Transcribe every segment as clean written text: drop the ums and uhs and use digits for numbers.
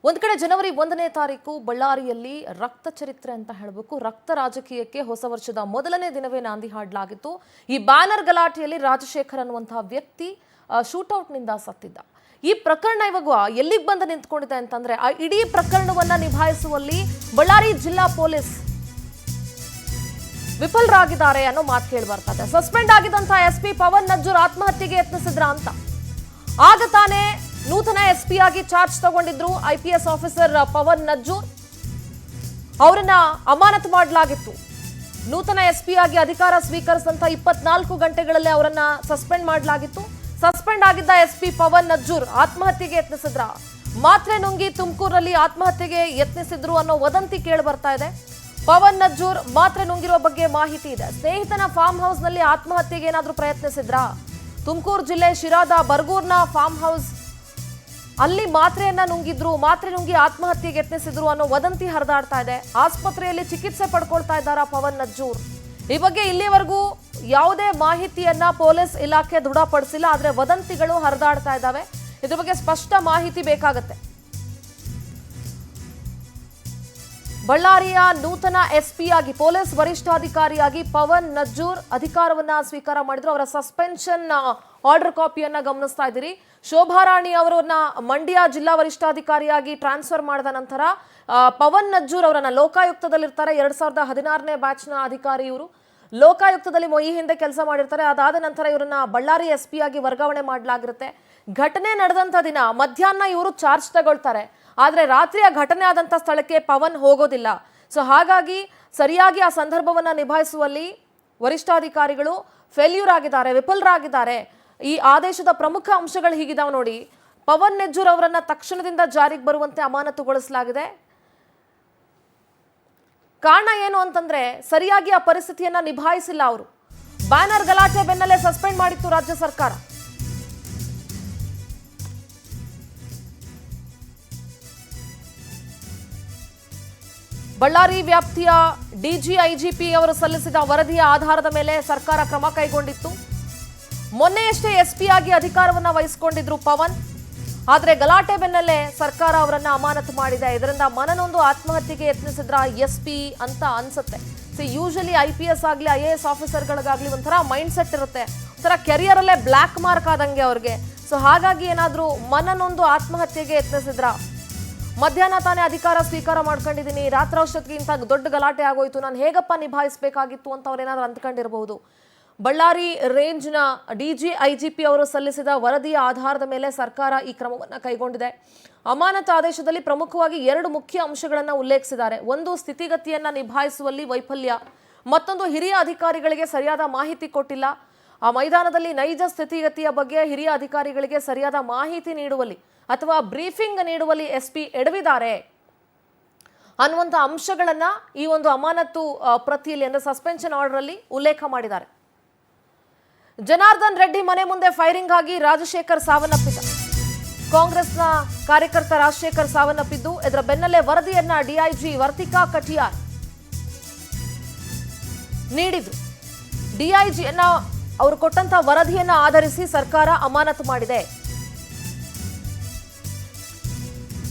ಒಂದ್ ಕಡೆ ಜನವರಿ 1ನೇ ತಾರೀಕು ಬಳ್ಳಾರಿಯಲ್ಲಿ ರಕ್ತ ಚರಿತ್ರೆ ಅಂತ ಹೇಳಬೇಕು. ರಕ್ತ ರಾಜಕೀಯಕ್ಕೆ ಹೊಸ ವರ್ಷದ ಮೊದಲನೇ ದಿನವೇ ನಾಂದಿ ಹಾಡಲಾಗಿತ್ತು. ಈ ಬ್ಯಾನರ್ ಗಲಾಟೆಯಲ್ಲಿ ರಾಜಶೇಖರ್ ಅನ್ನುವಂತಹ ವ್ಯಕ್ತಿ ಶೂಟೌಟ್ ನಿಂದ ಸತ್ತಿದ್ದ. ಈ ಪ್ರಕರಣ ಇವಾಗ ಎಲ್ಲಿಗೆ ಬಂದು ನಿಂತ್ಕೊಂಡಿದೆ ಅಂತಂದ್ರೆ ಆ ಇಡೀ ಪ್ರಕರಣವನ್ನ ನಿಭಾಯಿಸುವಲ್ಲಿ ಬಳ್ಳಾರಿ ಜಿಲ್ಲಾ ಪೊಲೀಸ್ ವಿಫಲರಾಗಿದ್ದಾರೆ ಅನ್ನೋ ಮಾತು ಕೇಳಿ ಬರ್ತದೆ. ಸಸ್ಪೆಂಡ್ ಆಗಿದ್ದಂತಹ ಎಸ್ಪಿ ಪವನ್ ನಜ್ಜೂರ್ ಆತ್ಮಹತ್ಯೆಗೆ ಯತ್ನಿಸಿದ್ರ ಅಂತ ಆಗ ತಾನೇ ನೂತನ ಎಸ್ಪಿ ಆಗಿ ಚಾರ್ಜ್ ತಗೊಂಡಿದ್ರು IPS ಆಫೀಸರ್ ಪವನ್ ನಜ್ಜೂರ್. ಅವರನ್ನ ಅಮಾನತು ಮಾಡಲಾಗಿತ್ತು. ನೂತನ ಎಸ್ಪಿ ಆಗಿ ಅಧಿಕಾರ ಸ್ವೀಕರಿಸಿದಂತ 24 ಗಂಟೆಗಳಲ್ಲೇ ಅವರನ್ನ ಸಸ್ಪೆಂಡ್ ಮಾಡಲಾಗಿತ್ತು. ಸಸ್ಪೆಂಡ್ ಆಗಿದ್ದ ಎಸ್ಪಿ ಪವನ್ ನಜ್ಜೂರ್ ಆತ್ಮಹತ್ಯೆಗೆ ಯತ್ನಿಸಿದ್ರ. ಮಾತ್ರೆ ನುಂಗಿ ತುಮಕೂರಲ್ಲಿ ಆತ್ಮಹತ್ಯೆಗೆ ಯತ್ನಿಸಿದ್ರು ಅನ್ನೋ ವದಂತಿ ಕೇಳಿ ಬರ್ತಾ ಇದೆ. ಪವನ್ ನಜ್ಜೂರ್ ಮಾತ್ರೆ ನುಂಗಿರುವ ಬಗ್ಗೆ ಮಾಹಿತಿ ಇದೆ. ಸ್ನೇಹಿತನ ಫಾರ್ಮ್ ಹೌಸ್ ನಲ್ಲಿ ಆತ್ಮಹತ್ಯೆಗೆ ಏನಾದ್ರೂ ಪ್ರಯತ್ನಿಸಿದ್ರ? ತುಮಕೂರು ಜಿಲ್ಲೆ ಶಿರಾದ ಬರ್ಗೂರ್ನ ಫಾರ್ಮ್ ಹೌಸ್ ಅಲ್ಲಿ ಮಾತ್ರೆಯನ್ನ ನುಂಗಿದ್ರು, ಮಾತ್ರೆ ನುಂಗಿ ಆತ್ಮಹತ್ಯೆಗೆ ಯತ್ನಿಸಿದ್ರು ಅನ್ನೋ ವದಂತಿ ಹರಿದಾಡ್ತಾ ಇದೆ. ಆಸ್ಪತ್ರೆಯಲ್ಲಿ ಚಿಕಿತ್ಸೆ ಪಡ್ಕೊಳ್ತಾ ಇದ್ದಾರಾ ಪವನ್ ನಜ್ಜೂರ್? ಈ ಬಗ್ಗೆ ಇಲ್ಲಿವರೆಗೂ ಯಾವುದೇ ಮಾಹಿತಿಯನ್ನ ಪೊಲೀಸ್ ಇಲಾಖೆ ದೃಢಪಡಿಸಿಲ್ಲ. ಆದ್ರೆ ವದಂತಿಗಳು ಹರಿದಾಡ್ತಾ ಇದ್ದಾವೆ. ಇದ್ರ ಬಗ್ಗೆ ಸ್ಪಷ್ಟ ಮಾಹಿತಿ ಬೇಕಾಗತ್ತೆ. ಬಳ್ಳಾರಿಯ ನೂತನ ಎಸ್ಪಿ ಆಗಿ ಪೊಲೀಸ್ ವರಿಷ್ಠಾಧಿಕಾರಿಯಾಗಿ ಪವನ್ ನಜ್ಜೂರ್ ಅಧಿಕಾರವನ್ನ ಸ್ವೀಕಾರ ಮಾಡಿದ್ರು. ಅವರ ಸಸ್ಪೆನ್ಷನ್ ಆರ್ಡರ್ ಕಾಪಿಯನ್ನ ಗಮನಿಸ್ತಾ ಇದ್ದೀರಿ. ಶೋಭಾರಾಣಿ ಅವರನ್ನ ಮಂಡ್ಯ ಜಿಲ್ಲಾ ವರಿಷ್ಠಾಧಿಕಾರಿಯಾಗಿ ಟ್ರಾನ್ಸ್ಫರ್ ಮಾಡಿದ ನಂತರ ಪವನ್ ನಜ್ಜೂರ್ ಅವರನ್ನ ಲೋಕಾಯುಕ್ತದಲ್ಲಿರ್ತಾರೆ. 2016ನೇ ಬ್ಯಾಚ್ನ ಅಧಿಕಾರಿ ಇವರು. ಲೋಕಾಯುಕ್ತದಲ್ಲಿ ಈ ಹಿಂದೆ ಕೆಲಸ ಮಾಡಿರ್ತಾರೆ. ಅದಾದ ನಂತರ ಇವರನ್ನ ಬಳ್ಳಾರಿ ಎಸ್ಪಿ ಆಗಿ ವರ್ಗಾವಣೆ ಮಾಡಲಾಗಿರುತ್ತೆ. ಘಟನೆ ನಡೆದಂತ ದಿನ ಮಧ್ಯಾಹ್ನ ಇವರು ಚಾರ್ಜ್ ತಗೊಳ್ತಾರೆ. ಆದ್ರೆ ರಾತ್ರಿ ಆ ಘಟನೆ ಆದಂತ ಸ್ಥಳಕ್ಕೆ ಪವನ್ ಹೋಗೋದಿಲ್ಲ. ಸೊ ಹಾಗಾಗಿ ಸರಿಯಾಗಿ ಆ ಸಂದರ್ಭವನ್ನ ನಿಭಾಯಿಸುವಲ್ಲಿ ವರಿಷ್ಠಾಧಿಕಾರಿಗಳು ಫೇಲ್ಯೂರ್ ಆಗಿದ್ದಾರೆ, ವಿಫಲರಾಗಿದ್ದಾರೆ. ಈ ಆದೇಶದ ಪ್ರಮುಖ ಅಂಶಗಳು ಹೀಗಿದಾವೆ ನೋಡಿ. ಪವನ್ ನಜ್ಜೂರ್ ಅವರನ್ನ ತಕ್ಷಣದಿಂದ ಜಾರಿಗೆ ಬರುವಂತೆ ಅಮಾನತುಗೊಳಿಸಲಾಗಿದೆ. ಕಾರಣ ಏನು ಅಂತಂದ್ರೆ ಸರಿಯಾಗಿ ಆ ಪರಿಸ್ಥಿತಿಯನ್ನ ನಿಭಾಯಿಸಿಲ್ಲ ಅವರು. ಬ್ಯಾನರ್ ಗಲಾಟೆ ಬೆನ್ನಲ್ಲೇ ಸಸ್ಪೆಂಡ್ ಮಾಡಿತ್ತು ರಾಜ್ಯ ಸರ್ಕಾರ. ಬಳ್ಳಾರಿ ವ್ಯಾಪ್ತಿಯ DGIGP ಅವರು ಸಲ್ಲಿಸಿದ ವರದಿಯ ಆಧಾರದ ಮೇಲೆ ಸರ್ಕಾರ ಕ್ರಮ ಕೈಗೊಂಡಿತ್ತು. ಮೊನ್ನೆಯಷ್ಟೇ ಎಸ್ಪಿ ಆಗಿ ಅಧಿಕಾರವನ್ನ ವಹಿಸಿಕೊಂಡಿದ್ರು ಪವನ್. ಆದ್ರೆ ಗಲಾಟೆ ಬೆನ್ನಲ್ಲೇ ಸರ್ಕಾರ ಅವರನ್ನ ಅಮಾನತು ಮಾಡಿದೆ. ಇದರಿಂದ ಮನನೊಂದು ಆತ್ಮಹತ್ಯೆಗೆ ಯತ್ನಿಸಿದ್ರ ಎಸ್ಪಿ ಅಂತ ಅನ್ಸುತ್ತೆ. ಯೂಶಲಿ IPS ಆಗ್ಲಿ IAS ಆಫೀಸರ್ಗಳಿಗಾಗ್ಲಿ ಒಂಥರ ಮೈಂಡ್ ಸೆಟ್ ಇರುತ್ತೆ, ಒಂಥರ ಕೆರಿಯರ್ ಅಲ್ಲೇ ಬ್ಲಾಕ್ ಮಾರ್ಕ್ ಆದಂಗೆ ಅವ್ರಿಗೆ. ಸೊ ಹಾಗಾಗಿ ಏನಾದ್ರೂ ಮನನೊಂದು ಆತ್ಮಹತ್ಯೆಗೆ ಯತ್ನಿಸಿದ್ರ? ಮಧ್ಯಾಹ್ನ ತಾನೇ ಅಧಿಕಾರ ಸ್ವೀಕಾರ ಮಾಡ್ಕೊಂಡಿದ್ದೀನಿ, ರಾತ್ರೋಷತ್ಗಿಂತ ದೊಡ್ಡ ಗಲಾಟೆ ಆಗೋಯ್ತು, ನಾನು ಹೇಗಪ್ಪ ನಿಭಾಯಿಸಬೇಕಾಗಿತ್ತು ಅಂತ ಅವ್ರೇನಾದ್ರೂ ಅಂದ್ಕೊಂಡಿರಬಹುದು. ಬಳ್ಳಾರಿ ರೇಂಜ್ನ DGIGP ಅವರು ಸಲ್ಲಿಸಿದ ವರದಿಯ ಆಧಾರದ ಮೇಲೆ ಸರ್ಕಾರ ಈ ಕ್ರಮವನ್ನು ಕೈಗೊಂಡಿದೆ. ಅಮಾನತು ಆದೇಶದಲ್ಲಿ ಪ್ರಮುಖವಾಗಿ 2 ಮುಖ್ಯ ಅಂಶಗಳನ್ನು ಉಲ್ಲೇಖಿಸಿದ್ದಾರೆ. ಒಂದು, ಸ್ಥಿತಿಗತಿಯನ್ನ ನಿಭಾಯಿಸುವಲ್ಲಿ ವೈಫಲ್ಯ. ಮತ್ತೊಂದು, ಹಿರಿಯ ಅಧಿಕಾರಿಗಳಿಗೆ ಸರಿಯಾದ ಮಾಹಿತಿ ಕೊಟ್ಟಿಲ್ಲ. ಆ ಮೈದಾನದಲ್ಲಿ ನೈಜ ಸ್ಥಿತಿಗತಿಯ ಬಗ್ಗೆ ಹಿರಿಯ ಅಧಿಕಾರಿಗಳಿಗೆ ಸರಿಯಾದ ಮಾಹಿತಿ ನೀಡುವಲ್ಲಿ ಅಥವಾ ಬ್ರೀಫಿಂಗ್ ನೀಡುವಲ್ಲಿ ಎಸ್ಪಿ ಎಡವಿದ್ದಾರೆ ಅನ್ನುವಂಥ ಅಂಶಗಳನ್ನ ಈ ಒಂದು ಅಮಾನತು ಪ್ರತಿಯಲ್ಲಿ ಅಂದ್ರೆ ಸಸ್ಪೆನ್ಷನ್ ಆರ್ಡರ್ ಅಲ್ಲಿ ಉಲ್ಲೇಖ ಮಾಡಿದ್ದಾರೆ. ಜನಾರ್ದನ್ ರೆಡ್ಡಿ ಮನೆ ಮುಂದೆ ಫೈರಿಂಗ್ ಆಗಿ ರಾಜಶೇಖರ್ ಸಾವನ್ನಪ್ಪಿದ್ದ. ಕಾಂಗ್ರೆಸ್ನ ಕಾರ್ಯಕರ್ತ ರಾಜಶೇಖರ್ ಸಾವನ್ನಪ್ಪಿದ್ದು, ಇದರ ಬೆನ್ನಲ್ಲೇ ವರದಿಯನ್ನ DIG ವರ್ತಿಕಾ ಕಟಿಯಾರ್ ನೀಡಿದ್ರು. DIGಯನ್ನ ಅವರು ಕೊಟ್ಟಂತ ವರದಿಯನ್ನ ಆಧರಿಸಿ ಸರ್ಕಾರ ಅಮಾನತು ಮಾಡಿದೆ.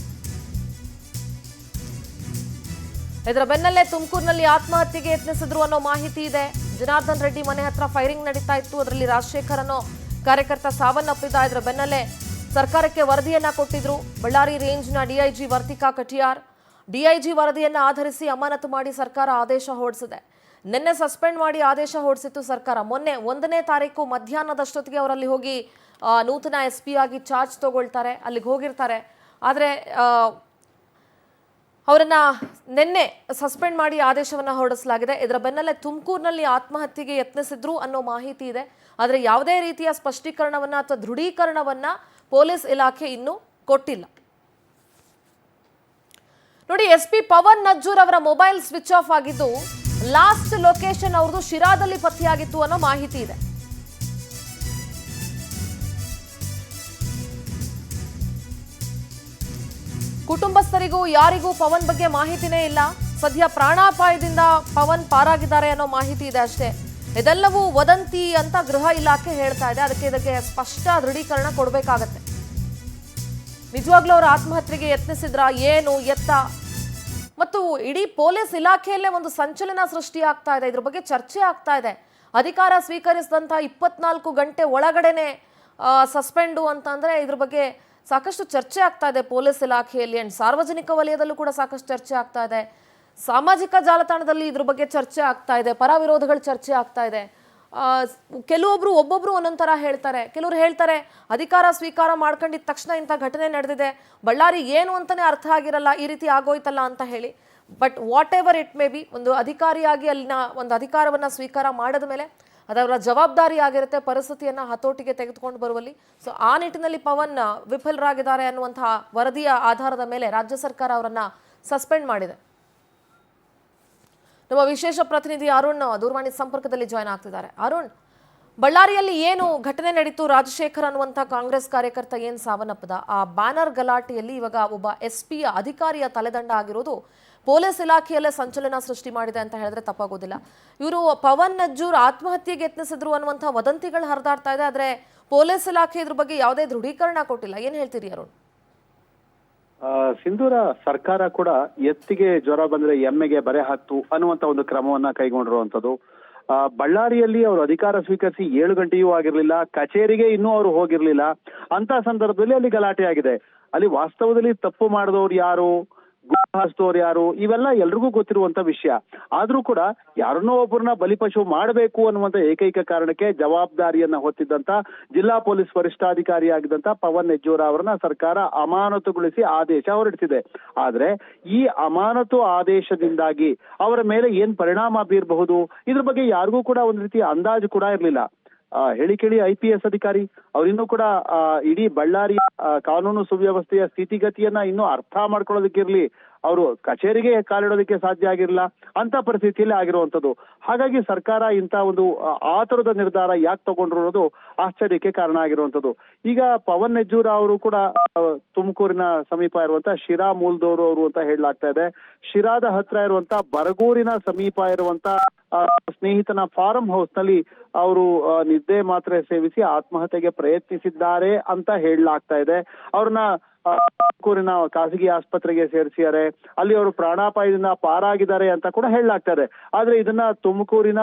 ಇದರ ಬೆನ್ನಲ್ಲೇ ತುಮಕೂರಿನಲ್ಲಿ ಆತ್ಮಹತ್ಯೆಗೆ ಯತ್ನಿಸಿದ್ರು ಅನ್ನೋ ಮಾಹಿತಿ ಇದೆ. ಜನಾರ್ದನ್ ರೆಡ್ಡಿ ಮನೆ ಹತ್ರ ಫೈರಿಂಗ್ ನಡೀತಾ ಇತ್ತು. ಅದರಲ್ಲಿ ರಾಜಶೇಖರ್ ಅನ್ನೋ ಕಾರ್ಯಕರ್ತ ಸಾವನ್ನಪ್ಪಿದ್ದ. ಇದರ ಬೆನ್ನಲ್ಲೇ ಸರ್ಕಾರಕ್ಕೆ ವರದಿಯನ್ನ ಕೊಟ್ಟಿದ್ರು ಬಳ್ಳಾರಿ ರೇಂಜ್ನ DIG ವರ್ತಿಕಾ ಕಟಿಯಾರ್. DIG ವರದಿಯನ್ನ ಆಧರಿಸಿ ಅಮಾನತು ಮಾಡಿ ಸರ್ಕಾರ ಆದೇಶ ಹೊರಡಿಸಿದೆ. ನಿನ್ನೆ ಸಸ್ಪೆಂಡ್ ಮಾಡಿ ಆದೇಶ ಹೊರಡಿಸಿತ್ತು ಸರ್ಕಾರ. ಮೊನ್ನೆ 1ನೇ ತಾರೀಕು ಮಧ್ಯಾಹ್ನದಷ್ಟೊತ್ತಿಗೆ ಅವರಲ್ಲಿ ಹೋಗಿ ನೂತನ ಎಸ್ಪಿ ಆಗಿ ಚಾರ್ಜ್ ತಗೊಳ್ತಾರೆ, ಅಲ್ಲಿಗೆ ಹೋಗಿರ್ತಾರೆ. ಆದರೆ ಅವರನ್ನ ನಿನ್ನೆ ಸಸ್ಪೆಂಡ್ ಮಾಡಿ ಆದೇಶವನ್ನ ಹೊರಡಿಸಲಾಗಿದೆ. ಇದರ ಬೆನ್ನಲ್ಲೇ ತುಮಕೂರಿನಲ್ಲಿ ಆತ್ಮಹತ್ಯೆಗೆ ಯತ್ನಿಸಿದ್ರು ಅನ್ನೋ ಮಾಹಿತಿ ಇದೆ. ಆದರೆ ಯಾವುದೇ ರೀತಿಯ ಸ್ಪಷ್ಟೀಕರಣವನ್ನ ಅಥವಾ ದೃಢೀಕರಣವನ್ನ ಪೊಲೀಸ್ ಇಲಾಖೆ ಇನ್ನೂ ಕೊಟ್ಟಿಲ್ಲ. ನೋಡಿ, ಎಸ್ಪಿ ಪವನ್ ನಜ್ಜೂರ್ ಅವರ ಮೊಬೈಲ್ ಸ್ವಿಚ್ ಆಫ್ ಆಗಿದ್ದು, ಲಾಸ್ಟ್ ಲೊಕೇಶನ್ ಅವ್ರದ್ದು ಶಿರಾದಲ್ಲಿ ಪತ್ತೆಯಾಗಿತ್ತು ಅನ್ನೋ ಮಾಹಿತಿ ಇದೆ. ಕುಟುಂಬಸ್ಥರಿಗೂ ಯಾರಿಗೂ ಪವನ್ ಬಗ್ಗೆ ಮಾಹಿತಿನೇ ಇಲ್ಲ. ಸದ್ಯ ಪ್ರಾಣಾಪಾಯದಿಂದ ಪವನ್ ಪಾರಾಗಿದ್ದಾರೆ ಅನ್ನೋ ಮಾಹಿತಿ ಇದೆ ಅಷ್ಟೇ. ಇದೆಲ್ಲವೂ ವದಂತಿ ಅಂತ ಗೃಹ ಇಲಾಖೆ ಹೇಳ್ತಾ ಇದೆ. ಇದಕ್ಕೆ ಸ್ಪಷ್ಟ ದೃಢೀಕರಣ ಕೊಡಬೇಕಾಗತ್ತೆ. ನಿಜವಾಗ್ಲೂ ಅವರು ಆತ್ಮಹತ್ಯೆಗೆ ಯತ್ನಿಸಿದ್ರ, ಏನು ಎತ್ತ? ಮತ್ತು ಇಡೀ ಪೊಲೀಸ್ ಇಲಾಖೆಯಲ್ಲೇ ಒಂದು ಸಂಚಲನ ಸೃಷ್ಟಿ ಆಗ್ತಾ ಇದೆ. ಇದ್ರ ಬಗ್ಗೆ ಚರ್ಚೆ ಆಗ್ತಾ ಇದೆ. ಅಧಿಕಾರ ಸ್ವೀಕರಿಸಿದಂತ 24 ಗಂಟೆ ಒಳಗಡೆನೆ ಸಸ್ಪೆಂಡು ಅಂತಂದ್ರೆ ಇದ್ರ ಬಗ್ಗೆ ಸಾಕಷ್ಟು ಚರ್ಚೆ ಆಗ್ತಾ ಇದೆ ಪೊಲೀಸ್ ಇಲಾಖೆಯಲ್ಲಿ. ಅಂಡ್ ಸಾರ್ವಜನಿಕ ವಲಯದಲ್ಲೂ ಕೂಡ ಸಾಕಷ್ಟು ಚರ್ಚೆ ಆಗ್ತಾ ಇದೆ. ಸಾಮಾಜಿಕ ಜಾಲತಾಣದಲ್ಲಿ ಇದ್ರ ಬಗ್ಗೆ ಚರ್ಚೆ ಆಗ್ತಾ ಇದೆ. ಪರ ವಿರೋಧಗಳ ಚರ್ಚೆ ಆಗ್ತಾ ಇದೆ. ಕೆಲವೊಬ್ರು ಒಬ್ಬೊಬ್ರು ಒಂದೊಂದ್ ತರ ಹೇಳ್ತಾರೆ. ಕೆಲವರು ಹೇಳ್ತಾರೆ ಅಧಿಕಾರ ಸ್ವೀಕಾರ ಮಾಡ್ಕೊಂಡಿದ ತಕ್ಷಣ ಇಂಥ ಘಟನೆ ನಡೆದಿದೆ, ಬಳ್ಳಾರಿ ಏನು ಅಂತಾನೆ ಅರ್ಥ ಆಗಿರಲ್ಲ, ಈ ರೀತಿ ಆಗೋಯ್ತಲ್ಲ ಅಂತ ಹೇಳಿ. But what ever it may be, ಒಂದು ಅಧಿಕಾರಿಯಾಗಿ ಅಲ್ಲಿನ ಒಂದು ಅಧಿಕಾರವನ್ನ ಸ್ವೀಕಾರ ಮಾಡಿದ ಮೇಲೆ ಅದರ ಜವಾಬ್ದಾರಿ ಆಗಿರುತ್ತೆ ಪರಿಸ್ಥಿತಿಯನ್ನ ಹತೋಟಿಗೆ ತೆಗೆದುಕೊಂಡು ಬರುವಲ್ಲಿ. ಸೊ ಆ ನಿಟ್ಟಿನಲ್ಲಿ ಪವನ್ ವಿಫಲರಾಗಿದ್ದಾರೆ ಅನ್ನುವಂತಹ ವರದಿಯ ಆಧಾರದ ಮೇಲೆ ರಾಜ್ಯ ಸರ್ಕಾರ ಅವರನ್ನ ಸಸ್ಪೆಂಡ್ ಮಾಡಿದೆ. ನಮ್ಮ ವಿಶೇಷ ಪ್ರತಿನಿಧಿ ಅರುಣ್ ದೂರವಾಣಿ ಸಂಪರ್ಕದಲ್ಲಿ ಜಾಯ್ನ್ ಆಗ್ತಿದ್ದಾರೆ. ಅರುಣ್, ಬಳ್ಳಾರಿಯಲ್ಲಿ ಏನು ಘಟನೆ ನಡೀತು? ರಾಜಶೇಖರ್ ಅನ್ನುವಂಥ ಕಾಂಗ್ರೆಸ್ ಕಾರ್ಯಕರ್ತ ಏನು ಸಾವನ್ನಪ್ಪದ, ಆ ಬ್ಯಾನರ್ ಗಲಾಟೆಯಲ್ಲಿ ಇವಾಗ ಒಬ್ಬ SP ಅಧಿಕಾರಿಯ ತಲೆದಂಡ ಆಗಿರೋದು ಪೊಲೀಸ್ ಇಲಾಖೆಯಲ್ಲೇ ಸಂಚಲನ ಸೃಷ್ಟಿ ಮಾಡಿದೆ ಅಂತ ಹೇಳಿದ್ರೆ ತಪ್ಪಾಗೋದಿಲ್ಲ. ಇವರು ಪವನ್ ನಜ್ಜೂರ್ ಆತ್ಮಹತ್ಯೆಗೆ ಯತ್ನಿಸಿದ್ರು ಅನ್ನುವಂಥ ವದಂತಿಗಳು ಹರಿದಾಡ್ತಾ ಇದೆ. ಆದ್ರೆ ಪೊಲೀಸ್ ಇಲಾಖೆ ಇದ್ರ ಬಗ್ಗೆ ಯಾವುದೇ ದೃಢೀಕರಣ ಕೊಟ್ಟಿಲ್ಲ. ಏನ್ ಹೇಳ್ತೀರಿ ಅರುಣ್? ಸಿಂಧೂರ ಸರ್ಕಾರ ಕೂಡ ಎತ್ತಿಗೆ ಜ್ವರ ಬಂದ್ರೆ ಎಮ್ಮೆಗೆ ಬರೆ ಹಾಕ್ತು ಅನ್ನುವಂತ ಒಂದು ಕ್ರಮವನ್ನ ಕೈಗೊಂಡಿರುವಂತದ್ದು. ಬಳ್ಳಾರಿಯಲ್ಲಿ ಅವರು ಅಧಿಕಾರ ಸ್ವೀಕರಿಸಿ 7 ಗಂಟೆಯೂ ಆಗಿರ್ಲಿಲ್ಲ, ಕಚೇರಿಗೆ ಇನ್ನೂ ಅವರು ಹೋಗಿರ್ಲಿಲ್ಲ. ಅಂತ ಸಂದರ್ಭದಲ್ಲಿ ಅಲ್ಲಿ ಗಲಾಟೆ ಆಗಿದೆ. ಅಲ್ಲಿ ವಾಸ್ತವದಲ್ಲಿ ತಪ್ಪು ಮಾಡಿದವ್ರು ಯಾರು, ಗುರುತಿಸಿದವ್ರು ಯಾರು, ಇವೆಲ್ಲ ಎಲ್ರಿಗೂ ಗೊತ್ತಿರುವಂತ ವಿಷಯ. ಆದ್ರೂ ಕೂಡ ಯಾರನ್ನೋ ಒಬ್ಬರನ್ನ ಬಲಿಪಶು ಮಾಡಬೇಕು ಅನ್ನುವಂತ ಏಕೈಕ ಕಾರಣಕ್ಕೆ ಜವಾಬ್ದಾರಿಯನ್ನ ಹೊತ್ತಿದ್ದಂತ ಜಿಲ್ಲಾ ಪೊಲೀಸ್ ವರಿಷ್ಠಾಧಿಕಾರಿ ಆಗಿದ್ದಂತ ಪವನ್ ನೆಜ್ಜೂರ ಅವರನ್ನ ಸರ್ಕಾರ ಅಮಾನತುಗೊಳಿಸಿ ಆದೇಶ ಹೊರಡಿಸಿದೆ. ಆದ್ರೆ ಈ ಅಮಾನತು ಆದೇಶದಿಂದಾಗಿ ಅವರ ಮೇಲೆ ಏನ್ ಪರಿಣಾಮ ಬೀರಬಹುದು, ಇದ್ರ ಬಗ್ಗೆ ಯಾರಿಗೂ ಕೂಡ ಒಂದು ರೀತಿಯ ಅಂದಾಜು ಕೂಡ ಇರ್ಲಿಲ್ಲ. ಹೇಳಿ ಕೇಳಿ IPS ಅಧಿಕಾರಿ ಅವರಿನ್ನೂ ಕೂಡ ಇಡೀ ಬಳ್ಳಾರಿ ಕಾನೂನು ಸುವ್ಯವಸ್ಥೆಯ ಸ್ಥಿತಿಗತಿಯನ್ನ ಇನ್ನೂ ಅರ್ಥ ಮಾಡ್ಕೊಳ್ಳೋದಕ್ಕಿರ್ಲಿ, ಅವರು ಕಚೇರಿಗೆ ಕಾಲಿಡೋದಕ್ಕೆ ಸಾಧ್ಯ ಆಗಿರಲಿಲ್ಲ ಅಂತ ಪರಿಸ್ಥಿತಿಯಲ್ಲಿ ಆಗಿರುವಂತದ್ದು. ಹಾಗಾಗಿ ಸರ್ಕಾರ ಇಂತ ಒಂದು ಆತುರದ ನಿರ್ಧಾರ ಯಾಕೆ ತಗೊಂಡ್ರು ಅನ್ನೋದು ಆಶ್ಚರ್ಯಕ್ಕೆ ಕಾರಣ ಆಗಿರುವಂತದ್ದು. ಈಗ ಪವನ್ ನೆಜ್ಜೂರ ಅವರು ಕೂಡ ತುಮಕೂರಿನ ಸಮೀಪ ಇರುವಂತ ಶಿರಾ ಮೂಲದವರು ಅವರು ಅಂತ ಹೇಳಲಾಗ್ತಾ ಇದೆ. ಶಿರಾದ ಹತ್ರ ಇರುವಂತ ಬರಗೂರಿನ ಸಮೀಪ ಇರುವಂತ ಸ್ನೇಹಿತನ ಫಾರ್ಮ್ ಹೌಸ್ ನಲ್ಲಿ ಅವರು ನಿದ್ದೆ ಮಾತ್ರೆ ಸೇವಿಸಿ ಆತ್ಮಹತ್ಯೆಗೆ ಪ್ರಯತ್ನಿಸಿದ್ದಾರೆ ಅಂತ ಹೇಳಲಾಗ್ತಾ ಇದೆ. ಅವ್ರನ್ನ ತುಮಕೂರಿನ ಖಾಸಗಿ ಆಸ್ಪತ್ರೆಗೆ ಸೇರಿಸಿದ್ದಾರೆ. ಅಲ್ಲಿ ಅವರು ಪ್ರಾಣಾಪಾಯದಿಂದ ಪಾರಾಗಿದ್ದಾರೆ ಅಂತ ಕೂಡ ಹೇಳಲಾಗ್ತಾ ಇದೆ. ಆದ್ರೆ ಇದನ್ನ ತುಮಕೂರಿನ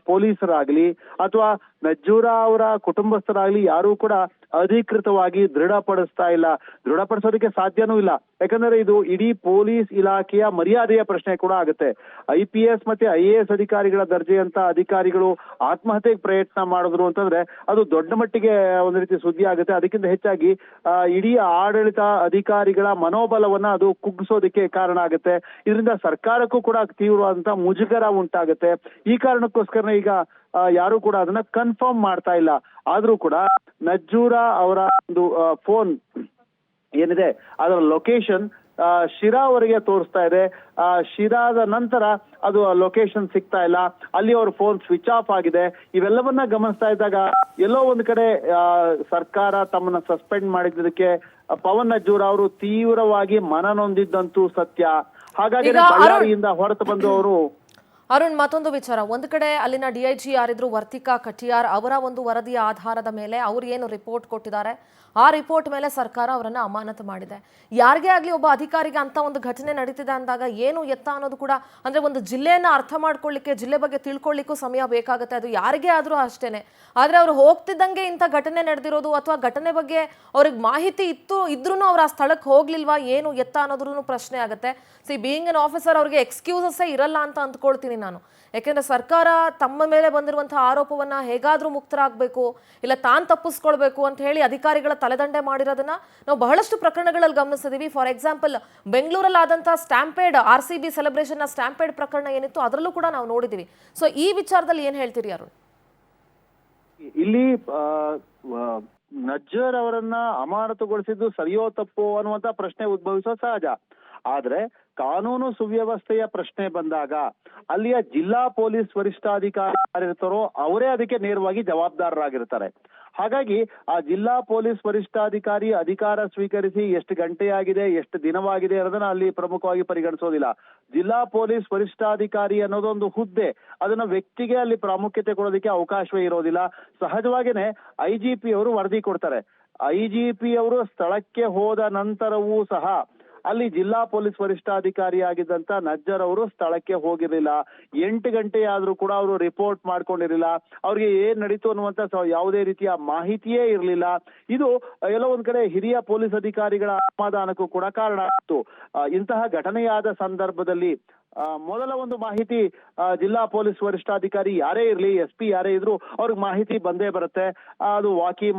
ಪೊಲೀಸರಾಗ್ಲಿ ಅಥವಾ ನಜ್ಜೂರ ಅವರ ಕುಟುಂಬಸ್ಥರಾಗ್ಲಿ ಯಾರು ಕೂಡ ಅಧಿಕೃತವಾಗಿ ದೃಢಪಡಿಸ್ತಾ ಇಲ್ಲ, ದೃಢಪಡಿಸೋದಕ್ಕೆ ಸಾಧ್ಯನೂ ಇಲ್ಲ. ಯಾಕಂದ್ರೆ ಇದು ಇಡೀ ಪೊಲೀಸ್ ಇಲಾಖೆಯ ಮರ್ಯಾದೆಯ ಪ್ರಶ್ನೆ ಕೂಡ ಆಗುತ್ತೆ. IPS ಮತ್ತೆ IAS ಅಧಿಕಾರಿಗಳ ದರ್ಜೆಯಂತ ಅಧಿಕಾರಿಗಳು ಆತ್ಮಹತ್ಯೆಗೆ ಪ್ರಯತ್ನ ಮಾಡಿದ್ರು ಅಂತಂದ್ರೆ ಅದು ದೊಡ್ಡ ಮಟ್ಟಿಗೆ ಒಂದು ರೀತಿ ಸುದ್ದಿ ಆಗುತ್ತೆ. ಅದಕ್ಕಿಂತ ಹೆಚ್ಚಾಗಿ ಇಡೀ ಆಡಳಿತ ಅಧಿಕಾರಿಗಳ ಮನೋಬಲವನ್ನ ಅದು ಕುಗ್ಗಿಸೋದಕ್ಕೆ ಕಾರಣ ಆಗುತ್ತೆ. ಇದರಿಂದ ಸರ್ಕಾರಕ್ಕೂ ಕೂಡ ತೀವ್ರವಾದಂತ ಮುಜುಗರ ಉಂಟಾಗುತ್ತೆ. ಈ ಕಾರಣಕ್ಕೋಸ್ಕರ ಈಗ ಯಾರು ಕೂಡ ಅದನ್ನ ಕನ್ಫರ್ಮ್ ಮಾಡ್ತಾ ಇಲ್ಲ. ಆದ್ರೂ ಕೂಡ ನಜ್ಜೂರ ಅವರ ಒಂದು ಫೋನ್ ಏನಿದೆ ಅದರ ಲೊಕೇಶನ್ ಶಿರಾವರೆಗೆ ತೋರಿಸ್ತಾ ಇದೆ. ಶಿರಾದ ನಂತರ ಅದು ಲೊಕೇಶನ್ ಸಿಗ್ತಾ ಇಲ್ಲ. ಅಲ್ಲಿ ಅವ್ರ ಫೋನ್ ಸ್ವಿಚ್ ಆಫ್ ಆಗಿದೆ. ಇವೆಲ್ಲವನ್ನ ಗಮನಿಸ್ತಾ ಇದ್ದಾಗ ಎಲ್ಲೋ ಒಂದ್ ಕಡೆ ಸರ್ಕಾರ ತಮ್ಮನ್ನ ಸಸ್ಪೆಂಡ್ ಮಾಡಿದ್ದಕ್ಕೆ ಪವನ್ ನಜ್ಜೂರ ಅವರು ತೀವ್ರವಾಗಿ ಮನನೊಂದಿದ್ದಂತೂ ಸತ್ಯ. ಹಾಗಾಗಿ ಬಳ್ಳಾರಿಯಿಂದ ಹೊರತು ಬಂದು ಅವರು ಅರುಣ್, ಮತ್ತೊಂದು ವಿಚಾರ. ಒಂದು ಕಡೆ ಅಲ್ಲಿನ DIG ಯಾರಿದ್ರು ವರ್ತಿಕಾ ಕಟಿಯಾರ್ ಅವರ ಒಂದು ವರದಿಯ ಆಧಾರದ ಮೇಲೆ ಅವ್ರು ಏನು ರಿಪೋರ್ಟ್ ಕೊಟ್ಟಿದ್ದಾರೆ, ಆ ರಿಪೋರ್ಟ್ ಮೇಲೆ ಸರ್ಕಾರ ಅವರನ್ನ ಅಮಾನತು ಮಾಡಿದೆ. ಯಾರಿಗೇ ಆಗ್ಲಿ ಒಬ್ಬ ಅಧಿಕಾರಿಗೆ ಅಂತ ಒಂದು ಘಟನೆ ನಡೀತಿದೆ ಅಂದಾಗ ಏನು ಎತ್ತ ಅನ್ನೋದು ಕೂಡ, ಅಂದ್ರೆ ಒಂದು ಜಿಲ್ಲೆಯನ್ನ ಅರ್ಥ ಮಾಡ್ಕೊಳ್ಳಿಕ್ಕೆ, ಜಿಲ್ಲೆ ಬಗ್ಗೆ ತಿಳ್ಕೊಳ್ಳಿಕ್ಕೂ ಸಮಯ ಬೇಕಾಗುತ್ತೆ. ಅದು ಯಾರಿಗೇ ಆದ್ರೂ ಅಷ್ಟೇನೆ. ಆದ್ರೆ ಅವ್ರು ಹೋಗ್ತಿದ್ದಂಗೆ ಇಂಥ ಘಟನೆ ನಡೆದಿರೋದು ಅಥವಾ ಘಟನೆ ಬಗ್ಗೆ ಅವ್ರಿಗೆ ಮಾಹಿತಿ ಇದ್ರೂ ಅವ್ರು ಆ ಸ್ಥಳಕ್ಕೆ ಹೋಗ್ಲಿಲ್ವಾ, ಏನು ಎತ್ತ ಅನ್ನೋದ್ರೂ ಪ್ರಶ್ನೆ ಆಗುತ್ತೆ. ಬೀಯಿಂಗ್ ಅನ್ ಆಫೀಸರ್ ಅವ್ರಿಗೆ ಎಕ್ಸ್ಕ್ಯೂಸಸ್ಸೇ ಇರಲ್ಲ ಅಂತ ಅಂದ್ಕೊಳ್ತೀನಿ ನಾನು. ಯಾಕೆಂದ್ರೆ ಸರ್ಕಾರ ತಮ್ಮ ಮೇಲೆ ಬಂದಿರುವಂತಹ ಆರೋಪವನ್ನ ಹೇಗಾದ್ರೂ ಮುಕ್ತರಾಗಬೇಕು, ಇಲ್ಲ ತಾನು ತಪ್ಪಿಸ್ಕೊಳ್ಬೇಕು ಅಂತ ಹೇಳಿ ಅಧಿಕಾರಿಗಳ ತಲೆದಂಡೆ ಮಾಡಿರೋದನ್ನ ನಾವು ಬಹಳಷ್ಟು ಪ್ರಕರಣಗಳಲ್ಲಿ ಗಮನಿಸಿದೀವಿ. ಫಾರ್ ಎಕ್ಸಾಂಪಲ್, ಬೆಂಗಳೂರಲ್ಲಿ ಆದಂತಹ ಸ್ಟ್ಯಾಂಪೇಡ್ RCB ಸೆಲೆಬ್ರೇಷನ್ ಸ್ಟ್ಯಾಂಪೇಡ್ ಪ್ರಕರಣ ಏನಿತ್ತು ಅದರಲ್ಲೂ ಕೂಡ ನಾವು ನೋಡಿದೀವಿ. ಸೊ ಈ ವಿಚಾರದಲ್ಲಿ ಏನ್ ಹೇಳ್ತೀರಿ ಅರುಣ್? ಇಲ್ಲಿ ನಜ್ಜರ್ ಅವರನ್ನ ಅಮಾನತುಗೊಳಿಸಿದ್ದು ಸರಿಯೋ ತಪ್ಪೋ ಅನ್ನುವಂತ ಪ್ರಶ್ನೆ ಉದ್ಭವಿಸೋ ಸಹಜ. ಆದ್ರೆ ಕಾನೂನು ಸುವ್ಯವಸ್ಥೆಯ ಪ್ರಶ್ನೆ ಬಂದಾಗ ಅಲ್ಲಿಯ ಜಿಲ್ಲಾ ಪೊಲೀಸ್ ವರಿಷ್ಠಾಧಿಕಾರಿ ಯಾರಿರ್ತಾರೋ ಅವರೇ ಅದಕ್ಕೆ ನೇರವಾಗಿ ಜವಾಬ್ದಾರರಾಗಿರ್ತಾರೆ. ಹಾಗಾಗಿ ಆ ಜಿಲ್ಲಾ ಪೊಲೀಸ್ ವರಿಷ್ಠಾಧಿಕಾರಿ ಅಧಿಕಾರ ಸ್ವೀಕರಿಸಿ ಎಷ್ಟು ಗಂಟೆಯಾಗಿದೆ, ಎಷ್ಟು ದಿನವಾಗಿದೆ ಅನ್ನೋದನ್ನ ಅಲ್ಲಿ ಪ್ರಮುಖವಾಗಿ ಪರಿಗಣಿಸೋದಿಲ್ಲ. ಜಿಲ್ಲಾ ಪೊಲೀಸ್ ವರಿಷ್ಠಾಧಿಕಾರಿ ಅನ್ನೋದೊಂದು ಹುದ್ದೆ, ಅದನ್ನ ವ್ಯಕ್ತಿಗೆ ಅಲ್ಲಿ ಪ್ರಾಮುಖ್ಯತೆ ಕೊಡೋದಕ್ಕೆ ಅವಕಾಶವೇ ಇರೋದಿಲ್ಲ. ಸಹಜವಾಗಿನೇ IGP ಅವರು ವರದಿ ಕೊಡ್ತಾರೆ. IGP ಅವರು ಸ್ಥಳಕ್ಕೆ ಹೋದ ನಂತರವೂ ಸಹ ಅಲ್ಲಿ ಜಿಲ್ಲಾ ಪೊಲೀಸ್ ವರಿಷ್ಠಾಧಿಕಾರಿ ಆಗಿದ್ದಂತ ನಜ್ಜರ್ ಅವರು ಸ್ಥಳಕ್ಕೆ ಹೋಗಿರ್ಲಿಲ್ಲ. 8 ಗಂಟೆ ಆದ್ರೂ ಕೂಡ ಅವರು ರಿಪೋರ್ಟ್ ಮಾಡ್ಕೊಂಡಿರಲಿಲ್ಲ. ಅವ್ರಿಗೆ ಏನ್ ನಡೀತು ಅನ್ನುವಂತ ಯಾವುದೇ ರೀತಿಯ ಮಾಹಿತಿಯೇ ಇರಲಿಲ್ಲ. ಇದು ಎಲ್ಲೋ ಒಂದ್ ಕಡೆ ಹಿರಿಯ ಪೊಲೀಸ್ ಅಧಿಕಾರಿಗಳ ಅಸಮಾಧಾನಕ್ಕೂ ಕೂಡ ಕಾರಣ ಆಯಿತು. ಇಂತಹ ಘಟನೆಯಾದ ಸಂದರ್ಭದಲ್ಲಿ ಮೊದಲ ಒಂದು ಮಾಹಿತಿ ಜಿಲ್ಲಾ ಪೊಲೀಸ್ ವರಿಷ್ಠಾಧಿಕಾರಿ ಯಾರೇ ಇರ್ಲಿ, SP ಯಾರೇ ಇದ್ರು ಅವ್ರಿಗೆ ಮಾಹಿತಿ ಬಂದೇ ಬರುತ್ತೆ. ಅದು ವಾಕಿ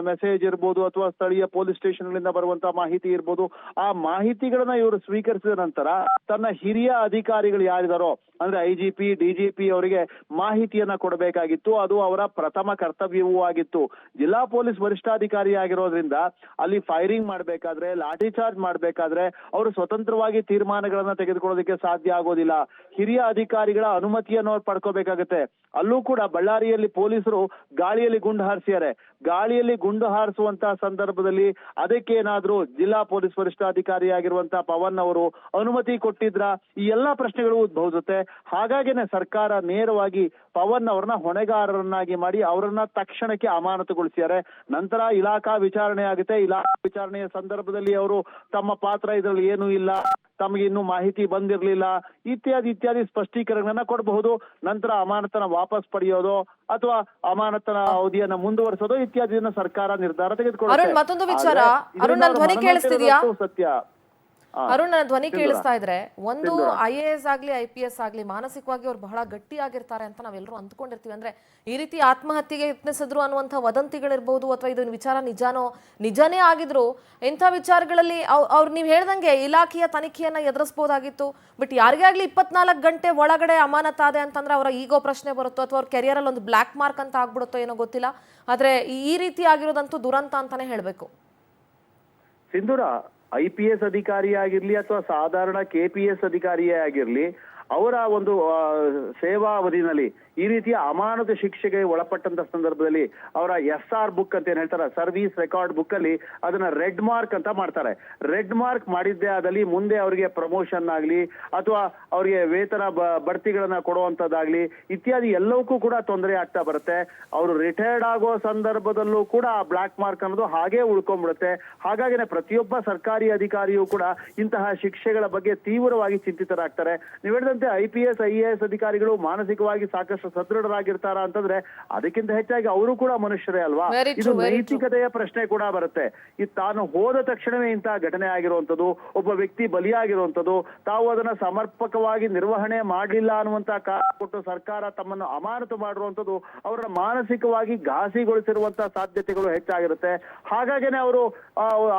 ಮೆಸೇಜ್ ಇರ್ಬೋದು ಅಥವಾ ಸ್ಥಳೀಯ ಪೊಲೀಸ್ ಸ್ಟೇಷನ್ ಗಳಿಂದ ಬರುವಂತ ಮಾಹಿತಿ ಇರ್ಬೋದು. ಆ ಮಾಹಿತಿಗಳನ್ನ ಇವರು ಸ್ವೀಕರಿಸಿದ ನಂತರ ತನ್ನ ಹಿರಿಯ ಅಧಿಕಾರಿಗಳು ಯಾರಿದಾರೋ ಅಂದ್ರೆ IGP, DGP ಅವರಿಗೆ ಮಾಹಿತಿಯನ್ನ ಕೊಡಬೇಕಾಗಿತ್ತು. ಅದು ಅವರ ಪ್ರಥಮ ಕರ್ತವ್ಯವೂ ಆಗಿತ್ತು. ಜಿಲ್ಲಾ ಪೊಲೀಸ್ ವರಿಷ್ಠಾಧಿಕಾರಿ ಆಗಿರೋದ್ರಿಂದ ಅಲ್ಲಿ ಫೈರಿಂಗ್ ಮಾಡ್ಬೇಕಾದ್ರೆ, ಲಾಠಿ ಚಾರ್ಜ್ ಮಾಡ್ಬೇಕಾದ್ರೆ ಅವರು ಸ್ವತಂತ್ರವಾಗಿ ತೀರ್ಮಾನಗಳನ್ನ ತೆಗೆದುಕೊಳ್ಳೋದಕ್ಕೆ ಸಾಧ್ಯ ಆಗೋದಿಲ್ಲ. ಹಿರಿಯ ಅಧಿಕಾರಿಗಳ ಅನುಮತಿಯನ್ನು ಅವ್ರು ಪಡ್ಕೋಬೇಕಾಗತ್ತೆ. ಅಲ್ಲೂ ಕೂಡ ಬಳ್ಳಾರಿಯಲ್ಲಿ ಪೊಲೀಸರು ಗಾಳಿಯಲ್ಲಿ ಗುಂಡು ಹಾರಿಸಿದ್ದಾರೆ. ಗಾಳಿಯಲ್ಲಿ ಗುಂಡು ಹಾರಿಸುವಂತಹ ಸಂದರ್ಭದಲ್ಲಿ ಅದಕ್ಕೇನಾದ್ರೂ ಜಿಲ್ಲಾ ಪೊಲೀಸ್ ವರಿಷ್ಠಾಧಿಕಾರಿ ಆಗಿರುವಂತಹ ಪವನ್ ಅವರು ಅನುಮತಿ ಕೊಟ್ಟಿದ್ರ? ಈ ಎಲ್ಲಾ ಪ್ರಶ್ನೆಗಳು ಉದ್ಭವಿಸುತ್ತೆ. ಹಾಗಾಗಿನೇ ಸರ್ಕಾರ ನೇರವಾಗಿ ಪವನ್ ಅವರನ್ನ ಹೊಣೆಗಾರರನ್ನಾಗಿ ಮಾಡಿ ಅವರನ್ನ ತಕ್ಷಣಕ್ಕೆ ಅಮಾನತುಗೊಳಿಸಿದ್ದಾರೆ. ನಂತರ ಇಲಾಖಾ ವಿಚಾರಣೆ ಆಗುತ್ತೆ. ಇಲಾಖಾ ವಿಚಾರಣೆಯ ಸಂದರ್ಭದಲ್ಲಿ ಅವರು ತಮ್ಮ ಪಾತ್ರ ಇದರಲ್ಲಿ ಏನೂ ಇಲ್ಲ, ತಮಗೆ ಇನ್ನೂ ಮಾಹಿತಿ ಬಂದಿರಲಿಲ್ಲ ಇತ್ಯಾದಿ ಸ್ಪಷ್ಟೀಕರಣಗಳನ್ನ ಕೊಡಬಹುದು. ನಂತರ ಅಮಾನತನ ವಾಪಸ್ ಪಡೆಯೋದು ಅಥವಾ ಅಮಾನತನ ಅವಧಿಯನ್ನ ಮುಂದುವರಿಸೋದು ಇತ್ಯಾದಿಯನ್ನ ಸರ್ಕಾರ ನಿರ್ಧಾರ ತೆಗೆದುಕೊಳ್ಳುತ್ತೆ. ಅರುಣ್, ಮತ್ತೊಂದು ವಿಚಾರ. ಅರುಣ್, ನನ್ನ ಧ್ವನಿ ಕೇಳಿಸ್ತಿದ್ಯಾ? ಸತ್ಯ ಅರುಣ್, ನನ್ನ ಧ್ವನಿ ಕೇಳಿಸ್ತಾ ಇದ್ರೆ, ಒಂದು IAS ಆಗ್ಲಿ IPS ಆಗ್ಲಿ ಮಾನಸಿಕವಾಗಿ ಅವ್ರು ಬಹಳ ಗಟ್ಟಿಯಾಗಿರ್ತಾರೆ ಅಂತ ನಾವೆಲ್ಲರೂ ಅಂದ್ಕೊಂಡಿರ್ತೀವಿ. ಅಂದ್ರೆ ಈ ರೀತಿ ಆತ್ಮಹತ್ಯೆಗೆ ಯತ್ನಿಸಿದ್ರು ಅನ್ನುವಂಥ ವದಂತಿಗಳಿರ್ಬೋದು ಅಥವಾ ಇದು ವಿಚಾರ ನಿಜಾನೇ ಆಗಿದ್ರು ಇಂಥ ವಿಚಾರಗಳಲ್ಲಿ ಅವ್ರು ನೀವು ಹೇಳ್ದಂಗೆ ಇಲಾಖೆಯ ತನಿಖೆಯನ್ನ ಎದುರಿಸಬಹುದಾಗಿತ್ತು. ಬಟ್ ಯಾರಿಗೇ ಆಗ್ಲಿ 24 ಗಂಟೆ ಒಳಗಡೆ ಅಮಾನತಾದೆ ಅಂತಂದ್ರೆ ಅವರ ಈಗೋ ಪ್ರಶ್ನೆ ಬರುತ್ತೋ ಅಥವಾ ಅವ್ರ ಕೆರಿಯರ್ ಅಲ್ಲಿ ಒಂದು ಬ್ಲಾಕ್ ಮಾರ್ಕ್ ಅಂತ ಆಗ್ಬಿಡುತ್ತೋ ಏನೋ ಗೊತ್ತಿಲ್ಲ. ಆದ್ರೆ ಈ ರೀತಿ ಆಗಿರೋದಂತೂ ದುರಂತ ಅಂತಾನೆ ಹೇಳ್ಬೇಕು. ಸಿಂಧೂರ, IPS ಅಧಿಕಾರಿ ಆಗಿರ್ಲಿ ಅಥವಾ ಸಾಧಾರಣ KPS ಅಧಿಕಾರಿಯೇ ಆಗಿರ್ಲಿ, ಅವರ ಒಂದು ಸೇವಾ ಅವಧಿನಲ್ಲಿ ಈ ರೀತಿಯ ಅಮಾನತು ಶಿಕ್ಷೆಗೆ ಒಳಪಟ್ಟಂತ ಸಂದರ್ಭದಲ್ಲಿ ಅವರ SR ಬುಕ್ ಅಂತ ಏನ್ ಹೇಳ್ತಾರೆ, ಸರ್ವಿಸ್ ರೆಕಾರ್ಡ್ ಬುಕ್ ಅಲ್ಲಿ ಅದನ್ನ ರೆಡ್ ಮಾರ್ಕ್ ಅಂತ ಮಾಡ್ತಾರೆ. ರೆಡ್ ಮಾರ್ಕ್ ಮಾಡಿದ್ದೇ ಆದಲ್ಲಿ ಮುಂದೆ ಅವರಿಗೆ ಪ್ರಮೋಷನ್ ಆಗ್ಲಿ ಅಥವಾ ಅವರಿಗೆ ವೇತನ ಬಡ್ತಿಗಳನ್ನ ಕೊಡುವಂತದ್ದಾಗ್ಲಿ ಇತ್ಯಾದಿ ಎಲ್ಲವಕ್ಕೂ ಕೂಡ ತೊಂದರೆ ಆಗ್ತಾ ಬರುತ್ತೆ. ಅವರು ರಿಟೈರ್ಡ್ ಆಗೋ ಸಂದರ್ಭದಲ್ಲೂ ಕೂಡ ಆ ಬ್ಲಾಕ್ ಮಾರ್ಕ್ ಅನ್ನೋದು ಹಾಗೆ ಉಳ್ಕೊಂಡ್ಬಿಡುತ್ತೆ. ಹಾಗಾಗಿನೇ ಪ್ರತಿಯೊಬ್ಬ ಸರ್ಕಾರಿ ಅಧಿಕಾರಿಯೂ ಕೂಡ ಇಂತಹ ಶಿಕ್ಷೆಗಳ ಬಗ್ಗೆ ತೀವ್ರವಾಗಿ ಚಿಂತಿತರಾಗ್ತಾರೆ. ನೀವು ಹೇಳಿದಂತೆ IPS IAS ಅಧಿಕಾರಿಗಳು ಮಾನಸಿಕವಾಗಿ ಸಾಕಷ್ಟು ಸದೃಢರಾಗಿರ್ತಾರ ಅಂತಂದ್ರೆ ಅದಕ್ಕಿಂತ ಹೆಚ್ಚಾಗಿ ಅವರು ಕೂಡ ಮನುಷ್ಯರೇ ಅಲ್ವಾ? ಇದು ನೈತಿಕತೆಯ ಪ್ರಶ್ನೆ ಕೂಡ ಬರುತ್ತೆ. ತಾನು ಹೋದ ತಕ್ಷಣವೇ ಇಂತಹ ಘಟನೆ ಆಗಿರುವಂತದ್ದು, ಒಬ್ಬ ವ್ಯಕ್ತಿ ಬಲಿಯಾಗಿರುವಂತದ್ದು, ತಾವು ಅದನ್ನ ಸಮರ್ಪಕವಾಗಿ ನಿರ್ವಹಣೆ ಮಾಡಲಿಲ್ಲ ಅನ್ನುವಂತ ಕಾರಣ ಕೊಟ್ಟು ಸರ್ಕಾರ ತಮ್ಮನ್ನು ಅಮಾನತು ಮಾಡಿರುವಂತದ್ದು ಅವರ ಮಾನಸಿಕವಾಗಿ ಘಾಸಿಗೊಳಿಸಿರುವಂತಹ ಸಾಧ್ಯತೆಗಳು ಹೆಚ್ಚಾಗಿರುತ್ತೆ. ಹಾಗಾಗಿನೇ ಅವರು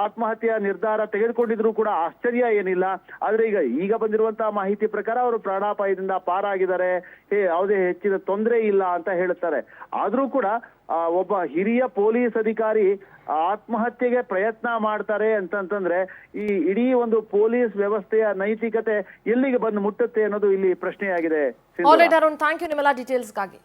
ಆತ್ಮಹತ್ಯೆಯ ನಿರ್ಧಾರ ತೆಗೆದುಕೊಂಡಿದ್ರು ಕೂಡ ಆಶ್ಚರ್ಯ ಏನಿಲ್ಲ. ಆದ್ರೆ ಈಗ ಬಂದಿರುವಂತಹ ಮಾಹಿತಿ ಪ್ರಕಾರ ಅವರು ಪ್ರಾಣಾಪಾಯದಿಂದ ಪಾರಾಗಿದ್ದಾರೆ, ಯಾವುದೇ ಹೆಚ್ಚಿನ ತೊಂದರೆ ಇಲ್ಲ ಅಂತ ಹೇಳುತ್ತಾರೆ. ಆದ್ರೂ ಕೂಡ ಒಬ್ಬ ಹಿರಿಯ ಪೊಲೀಸ್ ಅಧಿಕಾರಿ ಆತ್ಮಹತ್ಯೆಗೆ ಪ್ರಯತ್ನ ಮಾಡ್ತಾರೆ ಅಂತಂದ್ರೆ ಈ ಇಡೀ ಒಂದು ಪೊಲೀಸ್ ವ್ಯವಸ್ಥೆಯ ನೈತಿಕತೆ ಎಲ್ಲಿಗೆ ಬಂದು ಮುಟ್ಟುತ್ತೆ ಅನ್ನೋದು ಇಲ್ಲಿ ಪ್ರಶ್ನೆಯಾಗಿದೆ. ಅರುಣ್, ಥ್ಯಾಂಕ್ ಯು ನಿಮ್ಮೆಲ್ಲ ಡೀಟೇಲ್ಸ್ಗಾಗಿ.